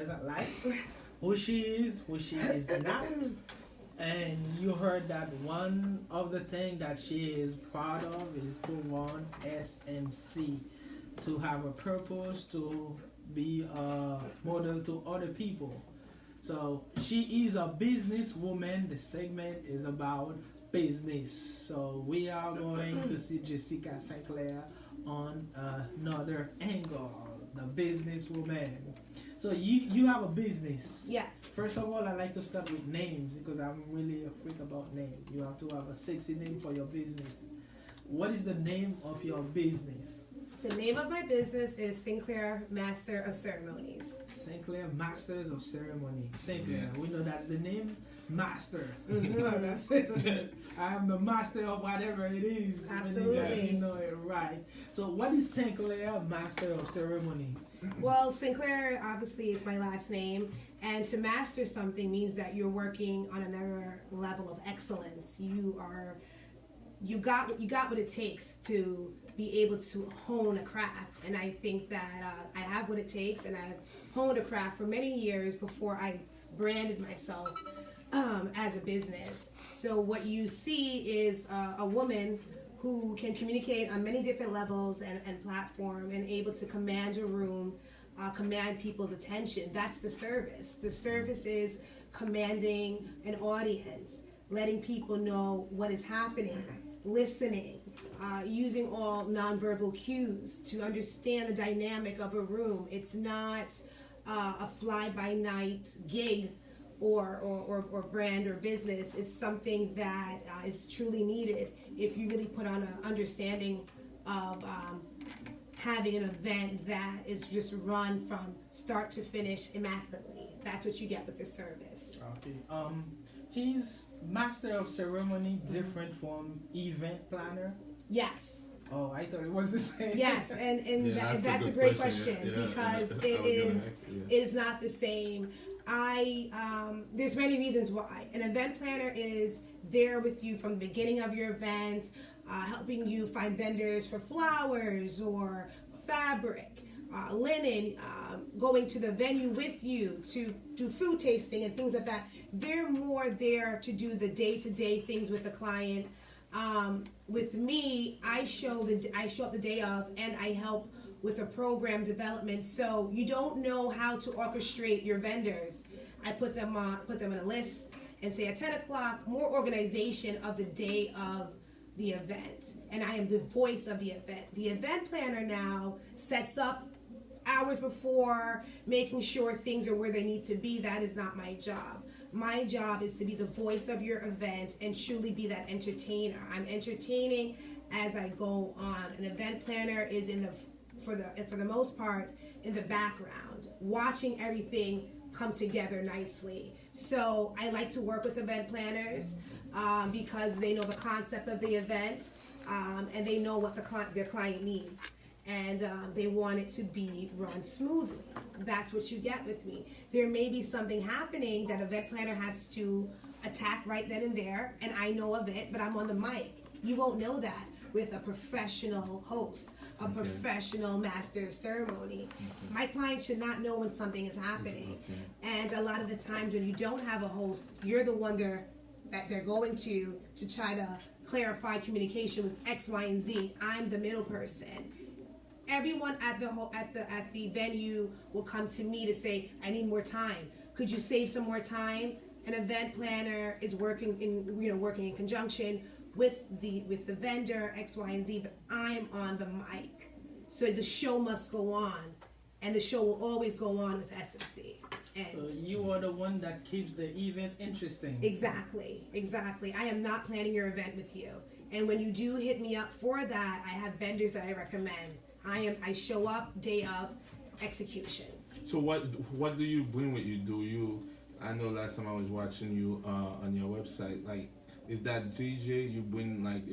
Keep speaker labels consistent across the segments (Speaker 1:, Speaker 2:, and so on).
Speaker 1: doesn't like, who she is, who she is not. And you heard that one of the things that she is proud of is to run SMC, to have a purpose, to be a model to other people. So she is a businesswoman. The segment is about business. So we are going to see Jessica Sinclair on another angle, the businesswoman. So you have a business.
Speaker 2: Yes.
Speaker 1: First of all, I like to start with names because I'm really a freak about names. You have to have a sexy name for your business. What is the name of your business?
Speaker 2: The name of my business is Sinclair Master of Ceremonies.
Speaker 1: Sinclair Masters of Ceremony. Sinclair,
Speaker 3: Yes.
Speaker 1: we know that's the name. Master.
Speaker 2: Mhm.
Speaker 1: That's it. I am the master of whatever it is.
Speaker 2: Absolutely.
Speaker 1: You know it right. So what is Sinclair Master of Ceremony?
Speaker 2: Well, Sinclair obviously is my last name, and to master something means that you're working on another level of excellence. You got what it takes to be able to hone a craft, and I think that I have what it takes, and I've honed a craft for many years before I branded myself as a business. So what you see is a woman who can communicate on many different levels and platform and able to command a room, command people's attention. That's the service. The service is commanding an audience, letting people know what is happening, listening, using all nonverbal cues to understand the dynamic of a room. It's not a fly-by-night gig or brand or business. It's something that is truly needed if you really put on an understanding of having an event that is just run from start to finish immaculately. That's what you get with this service.
Speaker 1: Okay. He's master of ceremony, different from event planner.
Speaker 2: Yes.
Speaker 1: Oh, I thought it was the same.
Speaker 2: Yes, and
Speaker 3: Yeah,
Speaker 2: that's a great question because it is not the same. There's many reasons why. An event planner is there with you from the beginning of your event, helping you find vendors for flowers or fabric, linen, going to the venue with you to do food tasting and things like that. They're more there to do the day-to-day things with the client. With me, I show up the day of, and I help with a program development. So you don't know how to orchestrate your vendors. I put them on a list and say at 10 o'clock, more organization of the day of the event. And I am the voice of the event. The event planner now sets up hours before, making sure things are where they need to be. That is not my job. My job is to be the voice of your event and truly be that entertainer. I'm entertaining as I go on. An event planner is for the most part in the background, watching everything come together nicely. So I like to work with event planners because they know the concept of the event and they know what their client needs. And they want it to be run smoothly. That's what you get with me. There may be something happening that event planner has to attack right then and there, and I know of it, but I'm on the mic. You won't know that with a professional host, a professional master of ceremony. My client should not know when something is happening. And a lot of the times when you don't have a host, you're the one that they're going to try to clarify communication with X, Y, and Z. I'm the middle person. Everyone at the venue will come to me to say, I need more time. Could you save some more time? An event planner is working in conjunction with the vendor X, Y, and Z, but I'm on the mic. So the show must go on, and the show will always go on with SMC. And
Speaker 1: so you are the one that keeps the event interesting.
Speaker 2: Exactly. I am not planning your event with you. And when you do hit me up for that, I have vendors that I recommend. I show up day of execution.
Speaker 3: So what do you bring with you? I know last time I was watching you on your website, like, is that DJ you bring, like,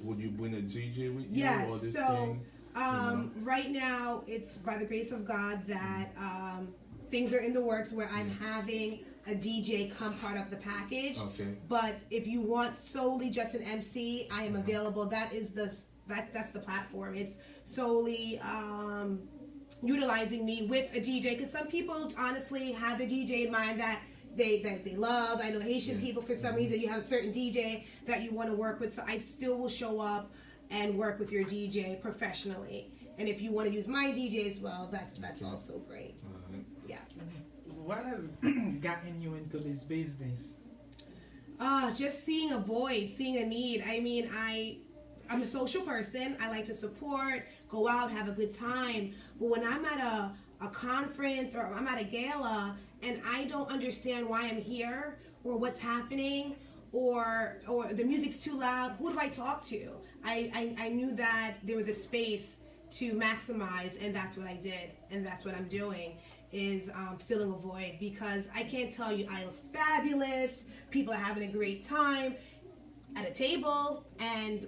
Speaker 3: would you bring a DJ with you?
Speaker 2: Yes,
Speaker 3: or this
Speaker 2: so
Speaker 3: thing?
Speaker 2: Right now it's by the grace of God that things are in the works where I'm having a DJ come part of the package.
Speaker 3: Okay.
Speaker 2: But if you want solely just an MC, I am available. That's the platform. It's solely utilizing me with a DJ, because some people honestly have the DJ in mind that they love. I know Haitian people, for some reason, you have a certain DJ that you want to work with, so I still will show up and work with your DJ professionally. And if you want to use my DJ as well, that's also great. Yeah.
Speaker 1: What has gotten you into this business?
Speaker 2: Just seeing a void, seeing a need. I mean, I'm a social person. I like to support, go out, have a good time. But when I'm at a conference or I'm at a gala and I don't understand why I'm here or what's happening, or the music's too loud, who do I talk to? I knew that there was a space to maximize, and that's what I did, and that's what I'm doing, is filling a void, because I can't tell you, I look fabulous, people are having a great time at a table, and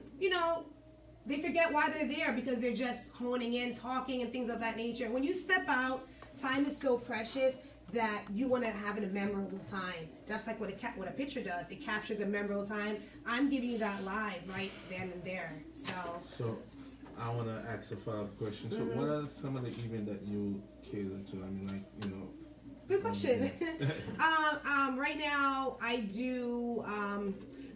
Speaker 2: they forget why they're there because they're just honing in, talking, and things of that nature. When you step out, time is so precious that you want to have a memorable time. Just like what a picture does, it captures a memorable time. I'm giving you that live right then and there. So
Speaker 3: I want to ask a follow-up question. So what are some of the events that you cater to? I mean,
Speaker 2: Good question. Right now, I do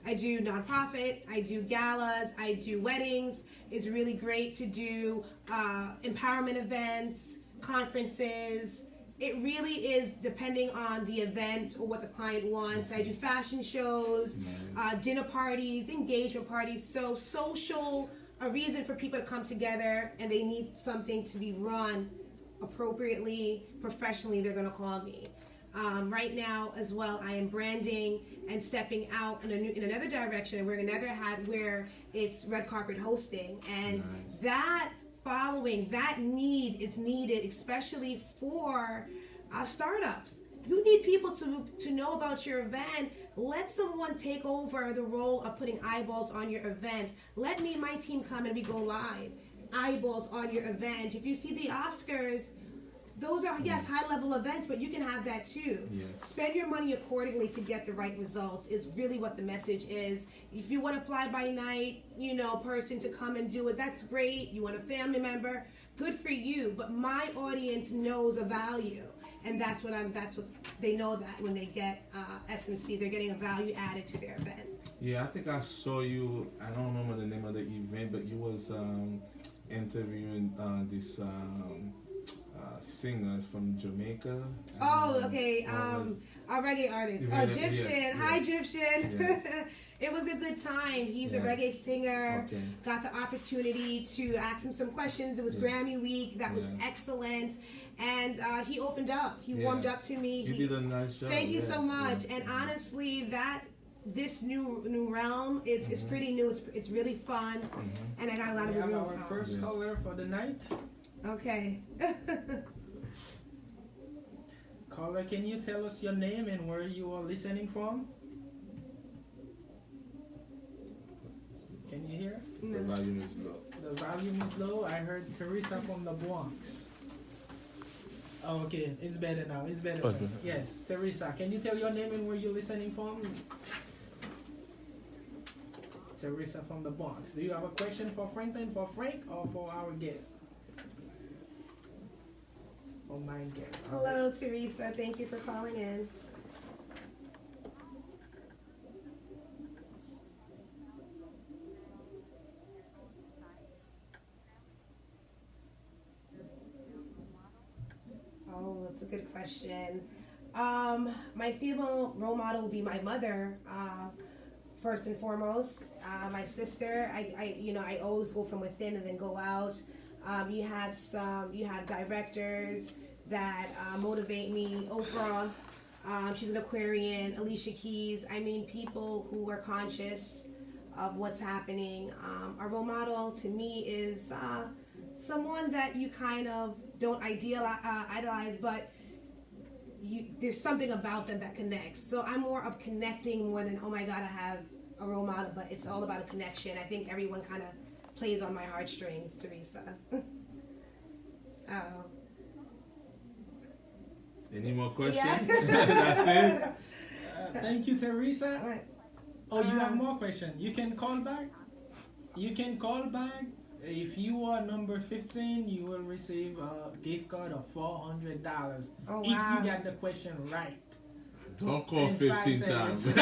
Speaker 2: nonprofit, I do galas, I do weddings. It's really great to do empowerment events, conferences. It really is depending on the event or what the client wants. I do fashion shows, dinner parties, engagement parties. So social, a reason for people to come together, and they need something to be run appropriately, professionally, they're going to call me. Right now as well, I am branding and stepping out in another direction, wearing another hat where it's red carpet hosting, and that following, that need is needed, especially for startups. You need people to know about your event. Let someone take over the role of putting eyeballs on your event. Let me and my team come and we go live. Eyeballs on your event. If you see the Oscars, those are, yes, high-level events, but you can have that too. Yes. Spend your money accordingly to get the right results is really what the message is. If you want a fly-by-night, person to come and do it, that's great. You want a family member, good for you. But my audience knows a value, and that's what they know, that when they get SMC, they're getting a value added to their event.
Speaker 3: Yeah, I think I saw you. I don't remember the name of the event, but you was interviewing this singers from Jamaica.
Speaker 2: Oh, okay. A reggae artist. Oh, Egyptian. Yes, Hi, Egyptian. Yes. It was a good time. He's a reggae singer. Okay. Got the opportunity to ask him some questions. It was Grammy week. That was excellent. And he opened up. He warmed up to me.
Speaker 3: You did a nice job.
Speaker 2: Thank you so much. And honestly, this new realm is pretty new. It's really fun. And I got a lot of real songs.
Speaker 1: Our first caller for the night.
Speaker 2: Okay.
Speaker 1: Caller, can you tell us your name and where you are listening from? Can you hear?
Speaker 3: The volume is low.
Speaker 1: The volume is low. I heard Teresa from the Bronx. Oh, okay, it's better now. It's better. Oh, yes, Teresa, can you tell your name and where you're listening from? Teresa from the Bronx. Do you have a question for Franklin, for Frank, or for our guest? For my guest.
Speaker 2: Hello, Teresa. Thank you for calling in. Oh, that's a good question. My female role model will be my mother, first and foremost. My sister, I always go from within and then go out. You have directors that motivate me. Oprah, she's an Aquarian. Alicia Keys. I mean, people who are conscious of what's happening. A role model to me is someone that you kind of don't idolize, but there's something about them that connects. So I'm more of connecting more than, oh my God, I have a role model, but it's all about a connection. I think everyone kind of plays on my heartstrings, Teresa.
Speaker 3: Any more questions? That's it?
Speaker 1: Thank you, Teresa. Oh, you have more questions. You can call back. You can call back If you are number 15, you will receive a gift card of $400.
Speaker 2: Oh,
Speaker 1: if
Speaker 2: wow.
Speaker 1: you got the question right.
Speaker 3: Don't call
Speaker 1: In
Speaker 3: 15
Speaker 1: 5
Speaker 3: times.
Speaker 2: Come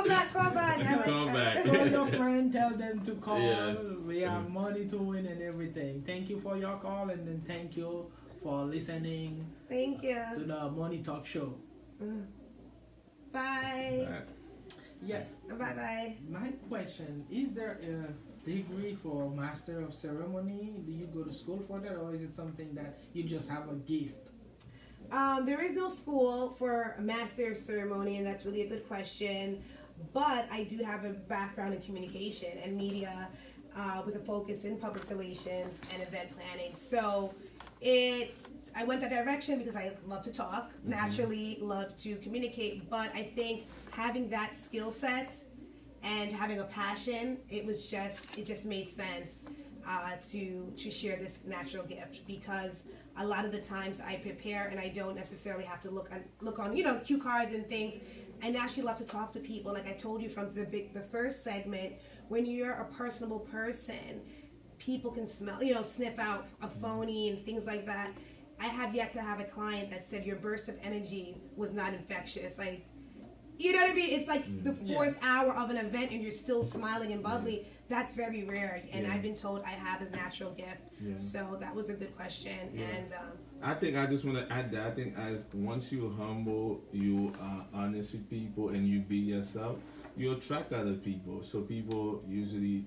Speaker 2: back.
Speaker 3: Come back.
Speaker 1: Call your friend, tell them to call.
Speaker 3: Yes.
Speaker 1: We have money to win and everything. Thank you for your call, and then thank you for listening
Speaker 2: Thank you.
Speaker 1: to the Money Talk Show.
Speaker 2: Bye.
Speaker 1: Yes.
Speaker 2: Bye.
Speaker 1: My question, is there a degree for Master of Ceremony? Do you go to school for that, or is it something that you just have a gift?
Speaker 2: There is no school for a Master of Ceremony, and that's really a good question. But I do have a background in communication and media with a focus in public relations and event planning. So I went that direction because I love to talk, naturally love to communicate, but I think having that skill set and having a passion, it just made sense to share this natural gift, because a lot of the times I prepare and I don't necessarily have to look on cue cards and things. I naturally love to talk to people. Like I told you from the first segment, when you're a personable person, people can smell, sniff out a phony and things like that. I have yet to have a client that said your burst of energy was not infectious. Like, you know what I mean? It's like the fourth hour of an event and you're still smiling and bubbly. That's very rare. And I've been told I have a natural gift. Yeah. So that was a good question. Yeah. And
Speaker 3: I think I just want to add that. I think once you humble, you are honest with people, and you be yourself, you attract other people. So people usually,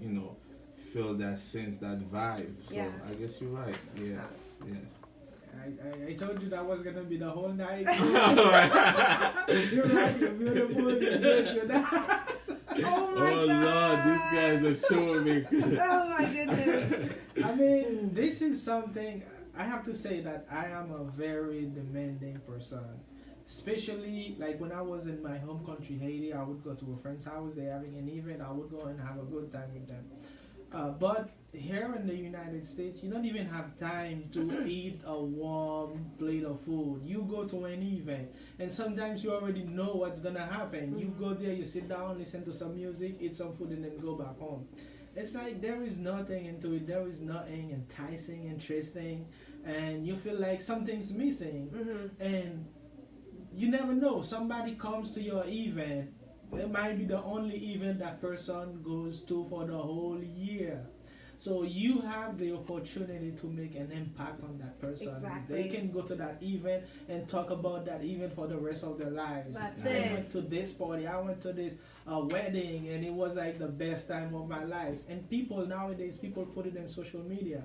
Speaker 3: feel that sense, that vibe. So I guess you're right. Yeah. Yes.
Speaker 1: I told you that was gonna be the whole night. You're right. You're beautiful. You're this. You're that.
Speaker 2: Oh my God.
Speaker 3: Lord, these guys are showing me.
Speaker 2: Oh my goodness.
Speaker 1: I mean, this is something. I have to say that I am a very demanding person. Especially like when I was in my home country, Haiti, I would go to a friend's house. They're having an event. I would go and have a good time with them. But here in the United States, you don't even have time to eat a warm plate of food. You go to an event, and sometimes you already know what's gonna happen. You go there, you sit down, listen to some music, eat some food, and then go back home. It's like there is nothing into it. There is nothing enticing, interesting, and you feel like something's missing. And you never know. Somebody comes to your event. It might be the only event that person goes to for the whole year. So you have the opportunity to make an impact on that person.
Speaker 2: Exactly.
Speaker 1: They can go to that event and talk about that event for the rest of their lives.
Speaker 2: That's
Speaker 1: I went to this party, I went to this wedding, and it was like the best time of my life. And people nowadays, people put it in social media.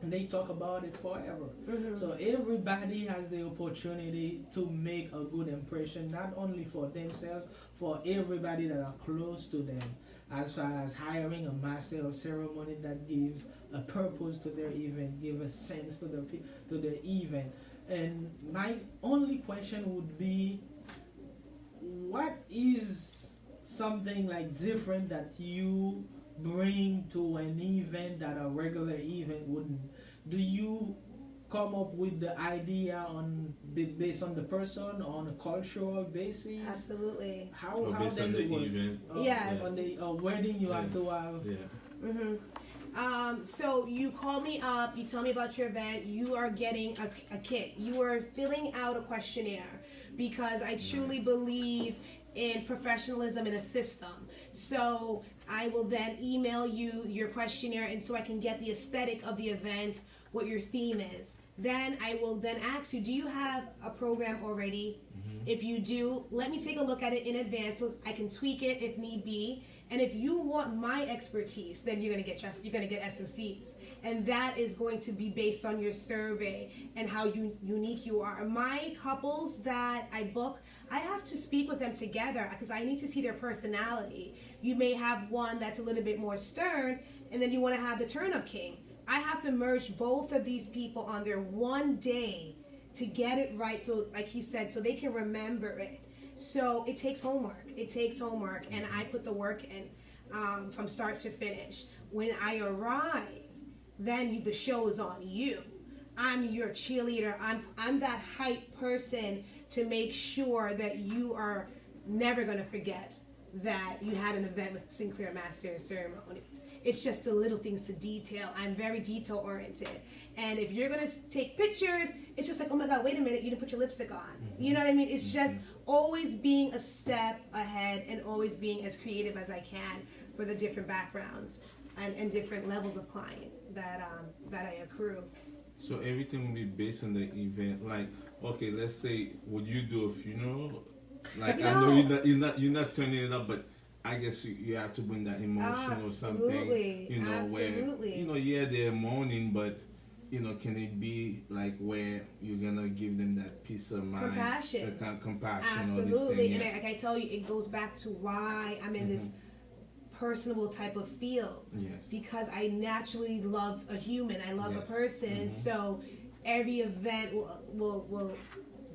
Speaker 1: And they talk about it forever. So everybody has the opportunity to make a good impression, not only for themselves, for everybody that are close to them. As far as hiring a master of ceremony that gives a purpose to their event, give a sense to the event. And my only question would be, what is something like different that you bring to an event that a regular event wouldn't? Do you come up with the idea based on the person, on a cultural basis?
Speaker 2: Absolutely.
Speaker 1: How does it work?
Speaker 2: Event. Yes.
Speaker 1: On the wedding you have to have.
Speaker 2: So you call me up, you tell me about your event, you are getting a kit. You are filling out a questionnaire, because I truly believe in professionalism in a system. So I will then email you your questionnaire, and so I can get the aesthetic of the event, what your theme is. Then I will then ask you, do you have a program already? If you do, let me take a look at it in advance so I can tweak it if need be. And if you want my expertise, then you're gonna get SMCs, and that is going to be based on your survey and how unique you are. My couples that I book, I have to speak with them together because I need to see their personality. You may have one that's a little bit more stern, and then you want to have the turn-up king. I have to merge both of these people on their one day to get it right, so like he said, so they can remember it. So it takes homework. And I put the work in from start to finish. When I arrive, then the show is on you. I'm your cheerleader. I'm that hype person to make sure that you are never going to forget that you had an event with Sinclair Master of Ceremonies. It's just the little things to detail. I'm very detail oriented. And if you're going to take pictures, it's just like, oh my God, wait a minute, you didn't put your lipstick on. You know what I mean? It's just always being a step ahead and always being as creative as I can for the different backgrounds and different levels of client that I accrue.
Speaker 3: So everything will be based on the event. Like, okay, let's say, would you do a funeral? Like,
Speaker 2: No.
Speaker 3: I know you're not turning it up, but I guess you have to bring that emotion or something. You know,
Speaker 2: Absolutely.
Speaker 3: where yeah, they're mourning, but can it be like where you're gonna give them that peace of mind,
Speaker 2: compassion,
Speaker 3: Absolutely.
Speaker 2: And like I tell you, it goes back to why I'm in this personable type of field.
Speaker 3: Yes.
Speaker 2: Because I naturally love a human. I love a person. So every event will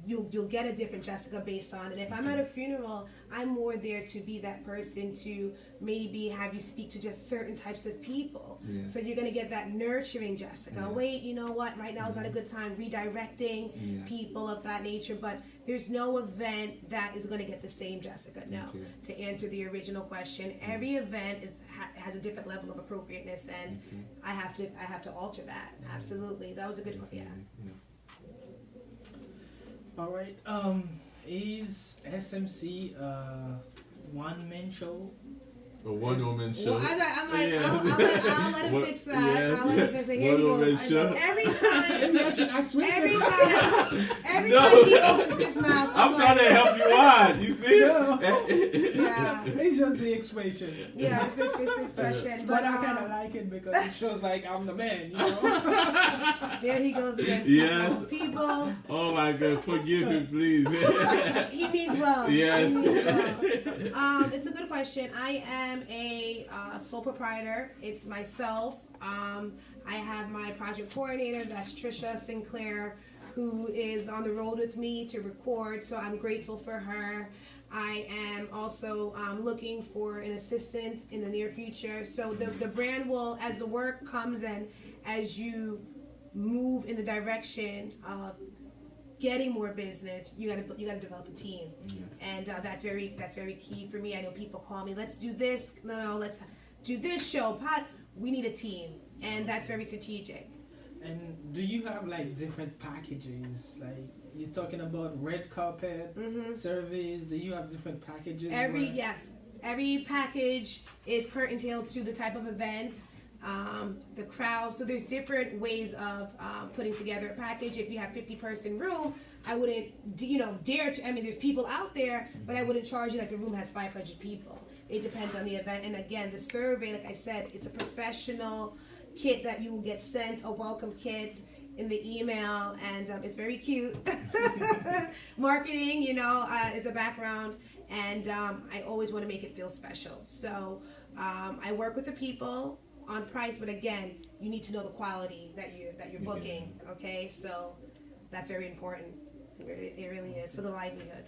Speaker 2: you'll get a different Jessica based on it. If I'm at a funeral, I'm more there to be that person to maybe have you speak to just certain types of people. Yeah. So you're going to get that nurturing Jessica. Yeah. Wait, you know what? Right now is not a good time. Redirecting people of that nature. But there's no event that is going to get the same Jessica. No. Okay. To answer the original question, every event has a different level of appropriateness, and I have to alter that. Absolutely. That was a good one. Yeah.
Speaker 1: All right. Is SMC a one-man show?
Speaker 3: A one-woman show.
Speaker 2: Well, I'm like, I'll let him fix that. Yes. I'll let him fix it. Here we go. Every time he opens his mouth,
Speaker 3: I'm trying to help you out. You see?
Speaker 2: Yeah.
Speaker 1: It's just the expression.
Speaker 2: Yeah, it's the expression.
Speaker 1: But I kind of like it because it shows like I'm the man, you know?
Speaker 2: There he goes again.
Speaker 3: Yes.
Speaker 2: People.
Speaker 3: Oh my God, forgive him, please.
Speaker 2: He means well.
Speaker 3: Yes.
Speaker 2: He means well. It's a good question. I am a sole proprietor. It's myself. I have my project coordinator, that's Trisha Sinclair, who is on the road with me to record, so I'm grateful for her. I am also looking for an assistant in the near future. So the brand will, as the work comes and as you move in the direction of getting more business, you gotta develop a team, and that's very key for me. I know people call me, let's do this, no, let's do this show. We need a team, and that's very strategic.
Speaker 1: And do you have like different packages? Like you're talking about red carpet surveys. Do you have different packages?
Speaker 2: Every package is curtailed to the type of event. The crowd. So there's different ways of putting together a package. If you have 50-person room, I wouldn't, dare to. I mean, there's people out there, but I wouldn't charge you like the room has 500 people. It depends on the event. And again, the survey, like I said, it's a professional kit that you will get sent, a welcome kit in the email, and it's very cute. Marketing, is a background, and I always want to make it feel special. So I work with the people on price, but again, you need to know the quality that you're booking. Okay, so that's very important. It really is for the livelihood.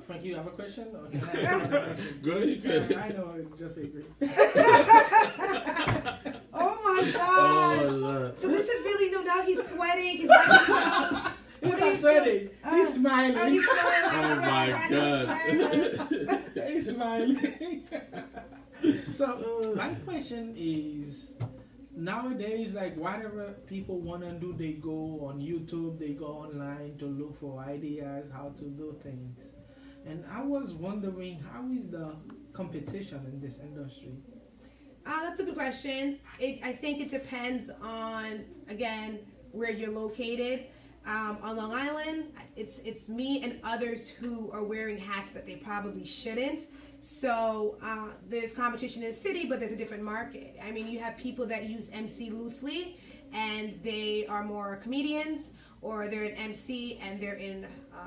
Speaker 1: Frank, you have a question? Okay, I have a question.
Speaker 3: Go ahead.
Speaker 1: I know, just agree.
Speaker 2: Oh my gosh!
Speaker 3: Oh,
Speaker 2: so this is really new. Now he's sweating. He's wiping his nose.
Speaker 1: He's not sweating. He's smiling.
Speaker 2: Oh, he's smiling.
Speaker 3: Oh my God!
Speaker 1: He's smiling. So my question is, nowadays, like whatever people want to do, they go on YouTube, they go online to look for ideas, how to do things. And I was wondering, how is the competition in this industry?
Speaker 2: That's a good question. I think it depends on, again, where you're located. On Long Island, it's me and others who are wearing hats that they probably shouldn't. So there's competition in the city, but there's a different market. I mean, you have people that use MC loosely, and they are more comedians, or they're an MC and they're in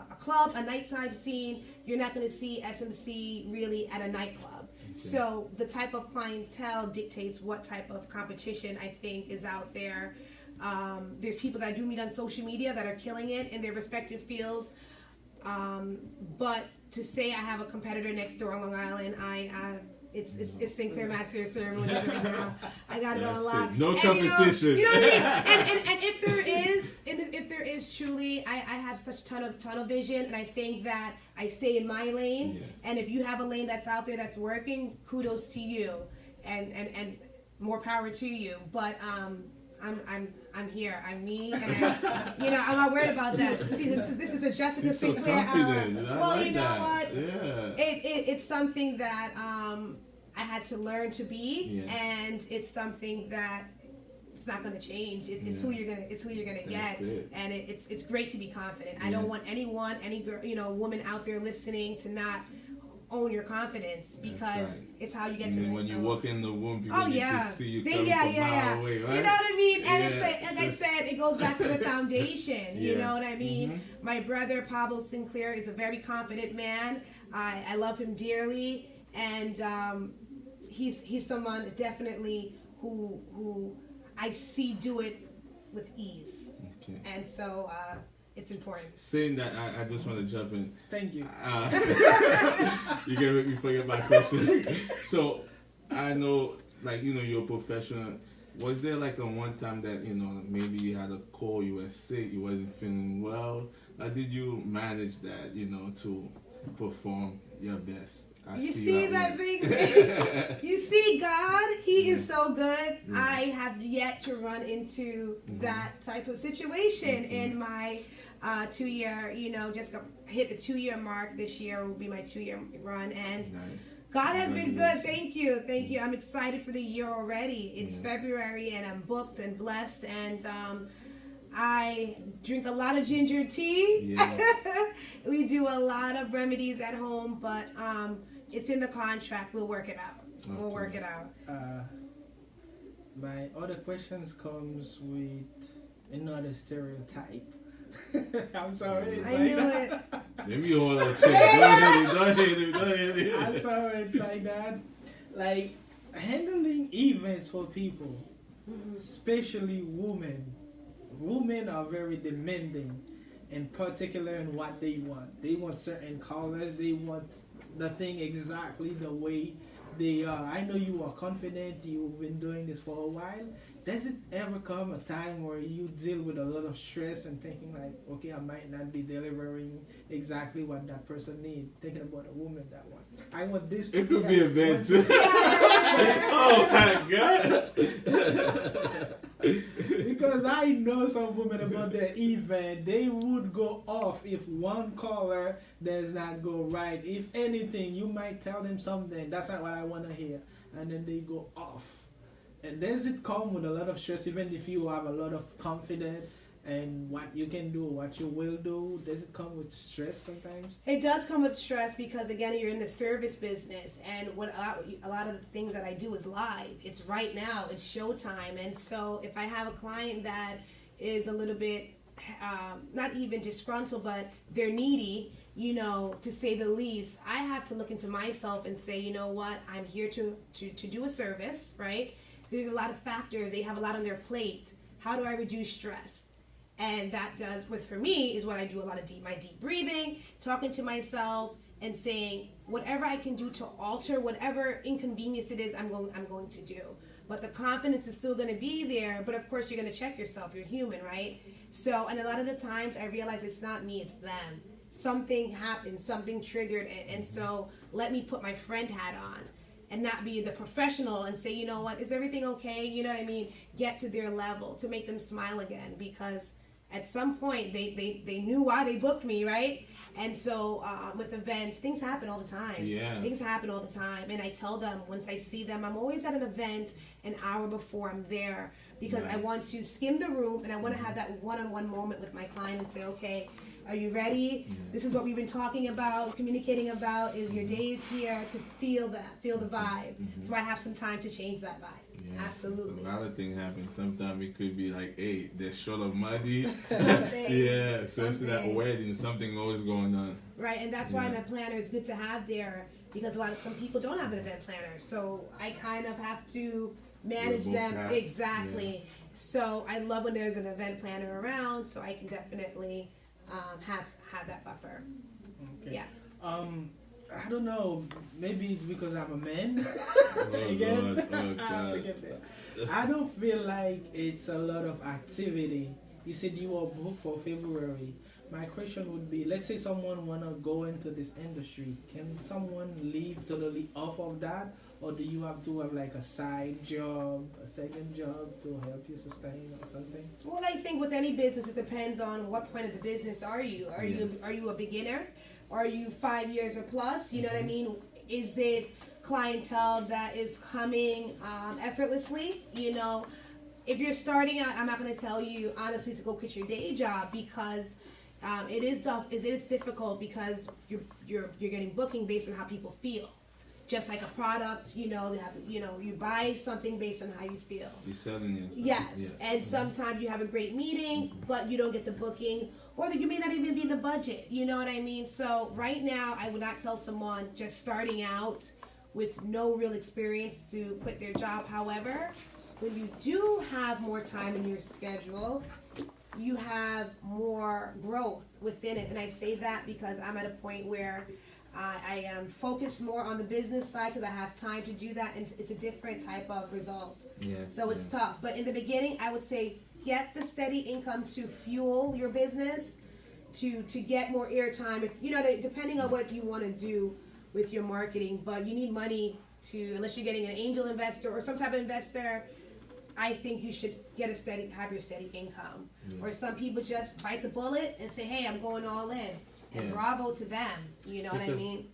Speaker 2: a club, a nighttime scene. You're not going to see SMC really at a nightclub. Okay. So the type of clientele dictates what type of competition I think is out there. There's people that I do meet on social media that are killing it in their respective fields. But to say I have a competitor next door on Long Island, it's Sinclair Master of Ceremonies right now. I got it on lock.
Speaker 3: No competition.
Speaker 2: You know what I mean? And if there is truly, I have such tunnel vision, and I think that I stay in my lane. Yes. And if you have a lane that's out there that's working, kudos to you. And more power to you. But I'm here. I'm me, and I'm not worried about that. See, this is the Jessica Sinclair hour. Well, like you know what? Yeah. It's something that I had to learn to be, and it's something that it's not going to change. It's who you're gonna get, and it's great to be confident. I don't want any girl, woman out there listening to not own your confidence, because it's how you get to
Speaker 3: when you walk in the room, people need to see you come
Speaker 2: from
Speaker 3: a mile away, right?
Speaker 2: You know what I mean? And it's like I said, it goes back to the foundation. You know what I mean? Mm-hmm. My brother Pablo Sinclair is a very confident man. I love him dearly, and he's someone definitely who I see do it with ease. Okay. And so it's important.
Speaker 3: Saying that, I just want to jump in.
Speaker 1: Thank you.
Speaker 3: You're going to make me forget my question. So, I know, you're a professional. Was there a one time that, maybe you had a call, you were sick, you wasn't feeling well? How did you manage that, to perform your best?
Speaker 2: You see that thing? You see God? He is so good. Yeah. I have yet to run into that type of situation in my 2-year, just hit the 2-year mark this year. Will be my 2-year run, and God has been good. Thank you. I'm excited for the year already. It's February, and I'm booked and blessed, and I drink a lot of ginger tea. Yes. We do a lot of remedies at home, but it's in the contract. We'll work it out. Okay. We'll work it out.
Speaker 1: My other questions comes with another stereotype. I'm sorry.
Speaker 2: I knew it.
Speaker 3: Let me hold that check. Go ahead.
Speaker 1: I'm sorry it's like that. Like, handling events for people, especially women. Women are very demanding, in particular in what they want. They want certain colors. They want the thing exactly the way they are. I know you are confident. You've been doing this for a while. Does it ever come a time where you deal with a lot of stress and thinking like, okay, I might not be delivering exactly what that person needs? Thinking about a woman that one. I want this.
Speaker 3: It could be a bad too. Oh my God.
Speaker 1: Because I know some women about their event, they would go off if one color does not go right. If anything, you might tell them something, that's not what I want to hear, and then they go off. And does it come with a lot of stress, even if you have a lot of confidence and what you can do, what you will do? Does it come with stress sometimes?
Speaker 2: It does come with stress because, again, you're in the service business, and what a lot of the things that I do is live. It's right now. It's showtime. And so if I have a client that is a little bit, not even disgruntled, but they're needy, to say the least, I have to look into myself and say, you know what, I'm here to do a service, right? There's a lot of factors. They have a lot on their plate. How do I reduce stress? And that does, for me, is what I do a lot of my deep breathing, talking to myself, and saying whatever I can do to alter whatever inconvenience it is, I'm going to do. But the confidence is still going to be there. But of course, you're going to check yourself. You're human, right? So, and a lot of the times, I realize it's not me, it's them. Something happened, something triggered, and so let me put my friend hat on. And not be the professional and say, you know what, is everything okay? You know what I mean? Get to their level to make them smile again, because at some point they knew why they booked me, right? And so with events, things happen all the time.
Speaker 3: Yeah.
Speaker 2: Things happen all the time. And I tell them, once I see them, I'm always at an event an hour before I'm there, because I want to skim the room and I want to have that one-on-one moment with my client and say, okay, are you ready? This is what we've been talking about, communicating about, is your days here to feel the vibe. So I have some time to change that vibe. Yeah. Absolutely.
Speaker 3: A lot of things happen. Sometimes it could be like, hey, they're short of money.
Speaker 2: Yeah,
Speaker 3: especially that wedding, something always going on.
Speaker 2: Right, and that's why my planner is good to have there, because some people don't have an event planner. So I kind of have to manage them. Exactly. Yeah. So I love when there's an event planner around, so I can definitely have that buffer.
Speaker 1: Okay.
Speaker 2: Yeah.
Speaker 1: I don't know. Maybe it's because I'm a man.
Speaker 3: God.
Speaker 1: I don't feel like it's a lot of activity. You said you were booked for February, my question would be, let's say someone wanna go into this industry. Can someone live totally off of that, or do you have to have like a side job, a second job to help you sustain or something?
Speaker 2: Well, I think with any business, it depends on what point of the business are you. Are you a beginner? Are you 5 years or plus? You know what I mean? Is it clientele that is coming effortlessly? You know, if you're starting out, I'm not going to tell you honestly to go quit your day job, because it is difficult, because you're getting booking based on how people feel. Just like a product, you know, they have to, you know, you buy something based on how you feel.
Speaker 3: You're selling it.
Speaker 2: Yes, and sometimes you have a great meeting, but you don't get the booking, or you may not even be in the budget. You know what I mean? So right now, I would not tell someone just starting out with no real experience to quit their job. However, when you do have more time in your schedule, you have more growth within it. And I say that because I'm at a point where I am focused more on the business side, because I have time to do that, and it's a different type of result. So it's tough. But in the beginning, I would say get the steady income to fuel your business, to get more airtime. If you know, depending on what you want to do with your marketing, but you need money to, unless you're getting an angel investor or some type of investor. I think you should have your steady income. Or some people just bite the bullet and say, "Hey, I'm going all in." And bravo to them, you know what I mean?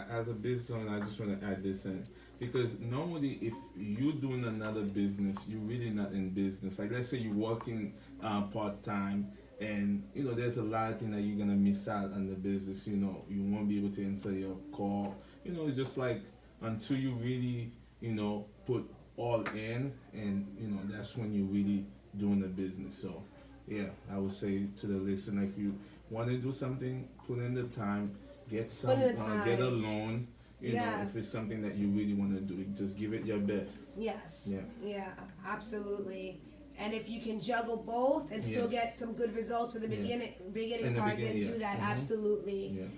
Speaker 3: As a business owner, I just want to add this in. Because normally, if you're doing another business, you're really not in business. Like, let's say you're working part-time, and, you know, there's a lot of things that you're going to miss out on the business. You know, you won't be able to answer your call. You know, it's just like, until you really, you know, put all in, and, you know, that's when you're really doing the business. So, yeah, I would say to the listener, if you want to do something, put in the time, get a loan. You know, if it's something that you really want to do, just give it your best.
Speaker 2: Yes. Yeah, absolutely. And if you can juggle both and still get some good results for the beginning part, then do that. Absolutely.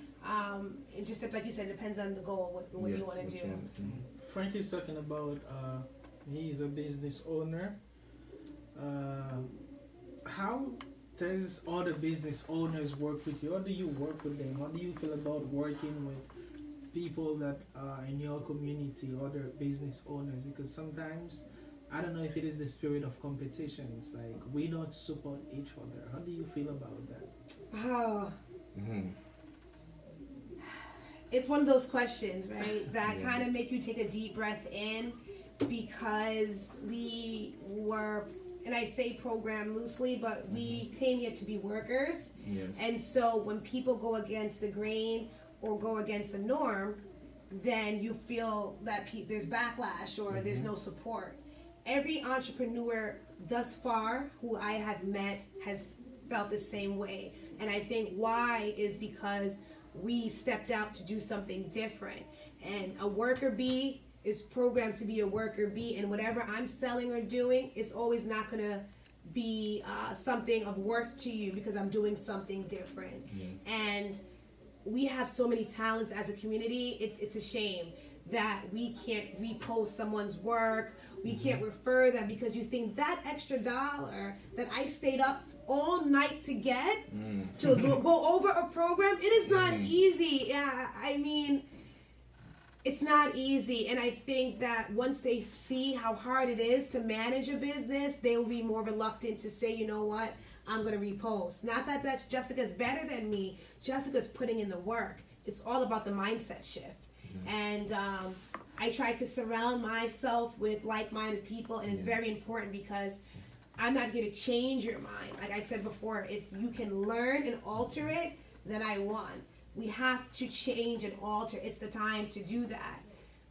Speaker 2: It just, like you said, depends on the goal, what you want to do.
Speaker 1: Frankie's talking about he's a business owner. How does other business owners work with you? How do you work with them? How do you feel about working with people that are in your community, other business owners? Because sometimes, I don't know if it is the spirit of competition. It's like we don't support each other. How do you feel about that?
Speaker 2: It's one of those questions, right, that kind of make you take a deep breath in, because we were, and I say program loosely, but we came here to be workers. And so when people go against the grain or go against the norm, then you feel that there's backlash or there's no support. Every entrepreneur thus far who I have met has felt the same way. And I think why is because we stepped out to do something different. And a worker bee is programmed to be a worker bee, and whatever I'm selling or doing, it's always not going to be something of worth to you, because I'm doing something different. And we have so many talents as a community. It's a shame that we can't repost someone's work. We can't refer them, because you think that extra dollar that I stayed up all night to get to go over a program, it is not easy. I mean, it's not easy. And I think that once they see how hard it is to manage a business, they will be more reluctant to say, you know what, I'm going to repost. Not that Jessica's better than me. Jessica's putting in the work. It's all about the mindset shift. And I try to surround myself with like-minded people, and it's very important, because I'm not here to change your mind. Like I said before, if you can learn and alter it, then I won. We have to change and alter. It's the time to do that.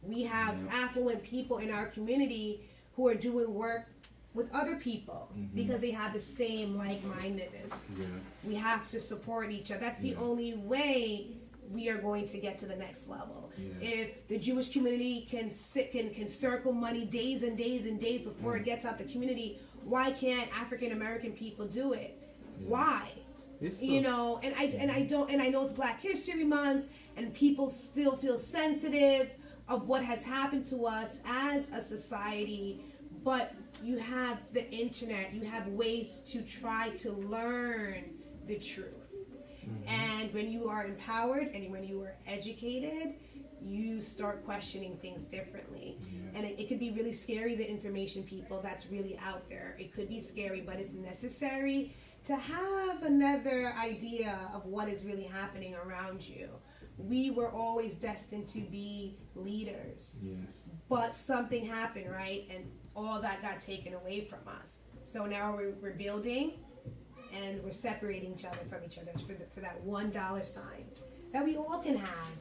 Speaker 2: We have affluent people in our community who are doing work with other people because they have the same like-mindedness. We have to support each other. That's the only way we are going to get to the next level. If the Jewish community can circle money days and days and days before it gets out the community, why can't African American people do it? Why? You know, and I know it's Black History Month, and people still feel sensitive of what has happened to us as a society, but you have the internet, you have ways to try to learn the truth. And when you are empowered and when you are educated, you start questioning things differently. And it could be really scary, the information, people, that's really out there. It could be scary, but it's necessary to have another idea of what is really happening around you. We were always destined to be leaders. But something happened, right? And all that got taken away from us. So now we're building, and we're separating each other from each other for that $1 sign that we all can have.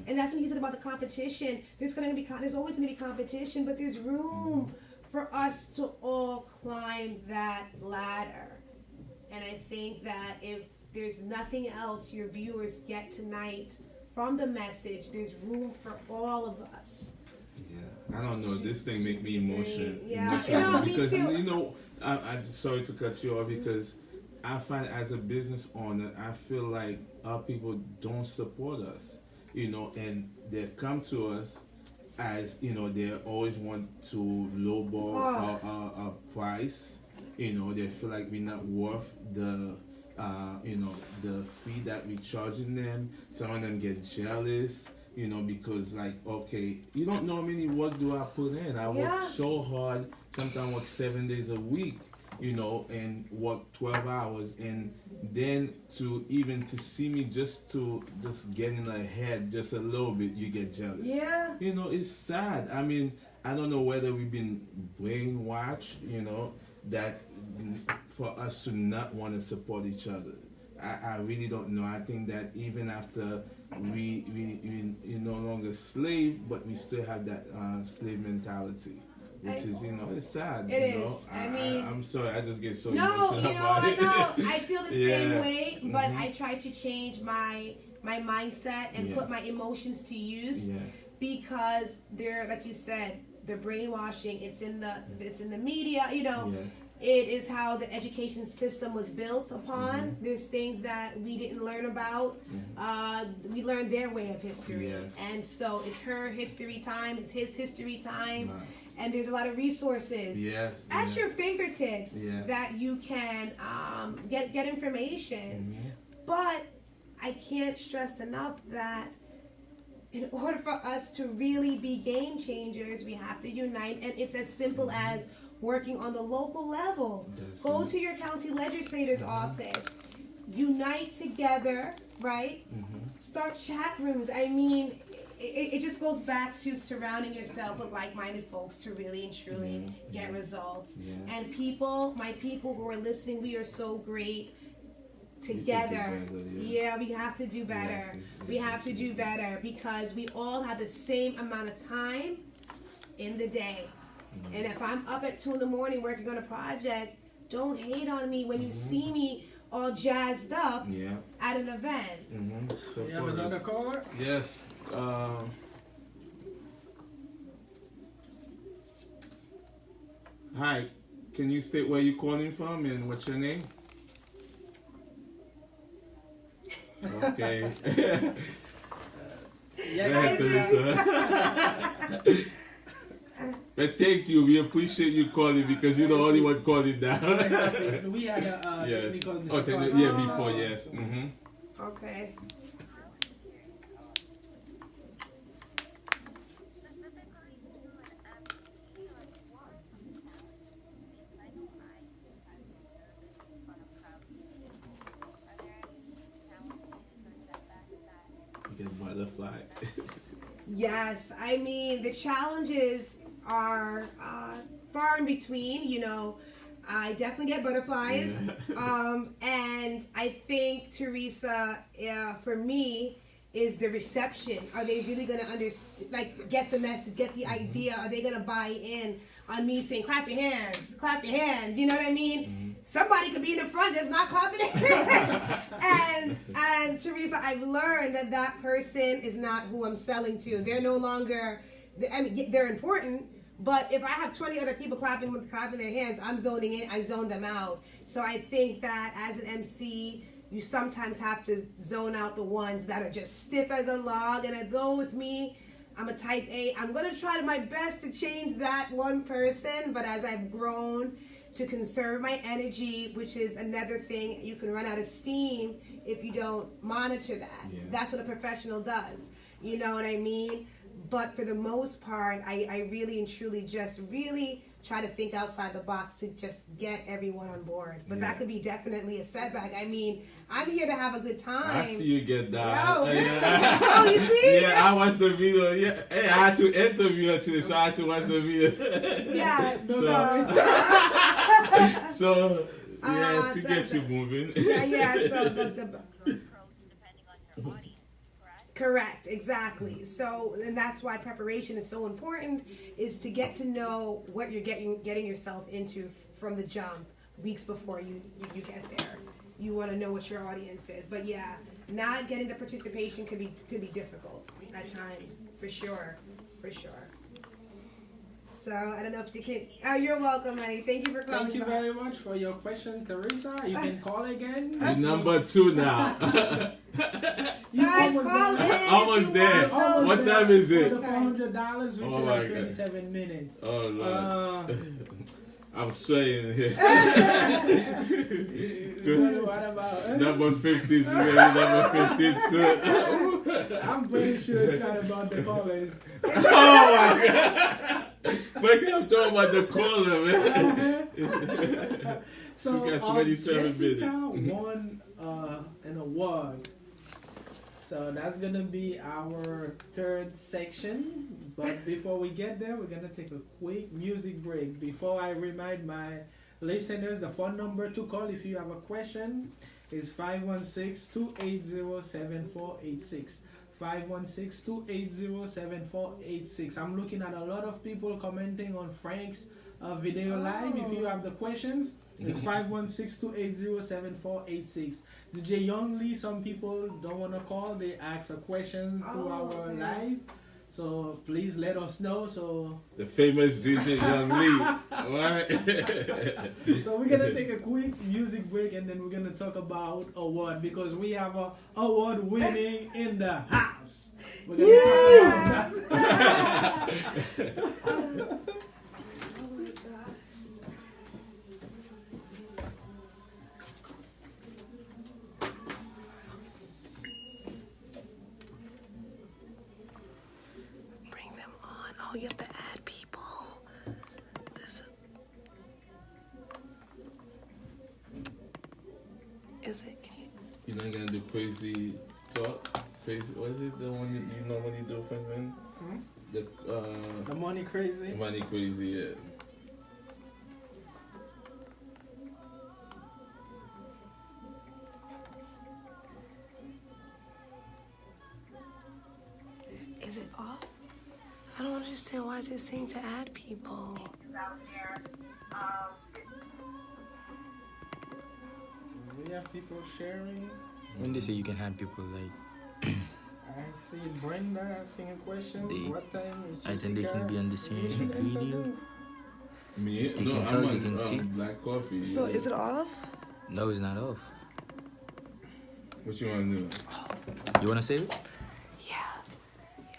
Speaker 2: And that's when he said about the competition. There's always going to be competition, but there's room for us to all climb that ladder. And I think that if there's nothing else your viewers get tonight from the message, there's room for all of us.
Speaker 3: I don't know. This thing make me emotional.
Speaker 2: Me too.
Speaker 3: You know, I'm sorry to cut you off, because I find as a business owner, I feel like our people don't support us, you know, and they come to us as, you know, they always want to lowball our price. You know, they feel like we're not worth the, you know, the fee that we're charging them. Some of them get jealous, you know, because like, okay, you don't know how many work do I put in. I work so hard, sometimes work 7 days a week, you know, and work 12 hours, and then to see me just getting ahead just a little bit, you get jealous. You know, it's sad. I mean, I don't know whether we've been brainwashed, you know, that for us to not want to support each other. I really don't know. I think that even after we no longer slave, but we still have that slave mentality, which is, you know, it's sad.
Speaker 2: It
Speaker 3: is.
Speaker 2: I mean,
Speaker 3: I'm sorry. I just get so
Speaker 2: emotional
Speaker 3: about it.
Speaker 2: I feel the same way, but I try to change my mindset and put my emotions to use, because they're, like you said, the brainwashing. It's in the media. You know. It is how the education system was built upon. There's things that we didn't learn about. We learned their way of history. And so it's her history time, it's his history time. And there's a lot of resources at your fingertips that you can get information. But I can't stress enough that in order for us to really be game changers, we have to unite. And it's as simple as working on the local level. Go to your county legislator's office. Unite together, right? Start chat rooms. I mean, it just goes back to surrounding yourself with like-minded folks to really and truly get results. And my people who are listening, we are so great together. We have to do better. We have to do better, because we all have the same amount of time in the day. And if I'm up at 2 a.m. working on a project, don't hate on me when you see me all jazzed up at an event.
Speaker 1: You have another caller?
Speaker 3: Yes. Hi. Can you state where you're calling from and what's your name? Okay. But thank you. We appreciate you calling, because you're the only one calling down.
Speaker 1: We had a
Speaker 3: before, yes.
Speaker 2: Okay.
Speaker 3: Get butterfly.
Speaker 2: Yes, I mean, the challenges are far in between. You know, I definitely get butterflies. And I think, Teresa, for me, is the reception. Are they really going to understand, like, get the message, get the idea? Are they going to buy in on me saying, clap your hands, clap your hands? You know what I mean? Somebody could be in the front that's not clapping their hands. And Teresa, I've learned that person is not who I'm selling to. They're no longer, I mean, they're important, but if I have 20 other people clapping their hands, I'm zoning in, I zone them out. So I think that as an MC, you sometimes have to zone out the ones that are just stiff as a log. And though with me, I'm a type A, I'm going to try my best to change that one person. But as I've grown to conserve my energy, which is another thing. You can run out of steam if you don't monitor that. Yeah. That's what a professional does. You know what I mean? But for the most part, I really and truly just really try to think outside the box to just get everyone on board. But that could be definitely a setback. I mean, I'm here to have a good time.
Speaker 3: I see you get that.
Speaker 2: Oh, you see?
Speaker 3: Yeah, I watched the video. Yeah, hey, I had to interview her today, so I had to watch the video.
Speaker 2: Yeah.
Speaker 3: So she gets you moving.
Speaker 2: Yeah. So the correct, exactly. So, and that's why preparation is so important, is to get to know what you're getting yourself into from the jump, weeks before you get there. You want to know what your audience is. But yeah, not getting the participation could be difficult at times, for sure. So I don't know if you can. Oh, you're welcome, honey. Thank you for calling.
Speaker 1: Thank you very much for your question, Teresa. You can call again.
Speaker 3: You're number 2 now.
Speaker 2: Guys, call in.
Speaker 3: Almost there. What time is it?
Speaker 1: For the $400, we still have 27 minutes.
Speaker 3: Oh Lord. I'm sweating here.
Speaker 1: What about
Speaker 3: number 15? Number 15 soon.
Speaker 1: I'm pretty sure it's not about the callers.
Speaker 3: Oh my God. But I'm talking about the caller, man.
Speaker 1: So,
Speaker 3: she got 27
Speaker 1: Jessica
Speaker 3: minutes.
Speaker 1: won an award. So that's going to be our third section. But before we get there, we're going to take a quick music break. Before I remind my listeners, the phone number to call if you have a question is 516-280-7486. 516-280-7486. I'm looking at a lot of people commenting on Frank's video live. If you have the questions, it's 516-280-7486. DJ Young Lee, some people don't want to call. They ask a question through our live. So please let us know. So
Speaker 3: the famous DJ Young Lee. Alright.
Speaker 1: So we're gonna take a quick music break and then we're gonna talk about award, because we have a award winning in the house. We're gonna talk about that.
Speaker 2: Oh, you have to add people. Is it?
Speaker 3: You're not gonna do crazy talk? Crazy, what is it? The one that you normally do, Franklin? The
Speaker 1: money crazy?
Speaker 3: The money crazy, yeah.
Speaker 2: Is it off? I don't understand. Why is it saying to add people?
Speaker 1: We have people sharing.
Speaker 4: When they say you can add people, like
Speaker 1: I see Brenda asking questions. What time is Jessica?
Speaker 4: I think they can be on the same video.
Speaker 3: Me?
Speaker 4: They
Speaker 3: No,
Speaker 4: can tell,
Speaker 3: I'm
Speaker 4: they can see.
Speaker 3: Black Coffee.
Speaker 2: So is it off?
Speaker 4: No, it's not off.
Speaker 3: What you want to do?
Speaker 4: You want to save it?
Speaker 2: Yeah.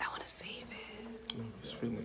Speaker 2: I want to save it.
Speaker 3: It's finished.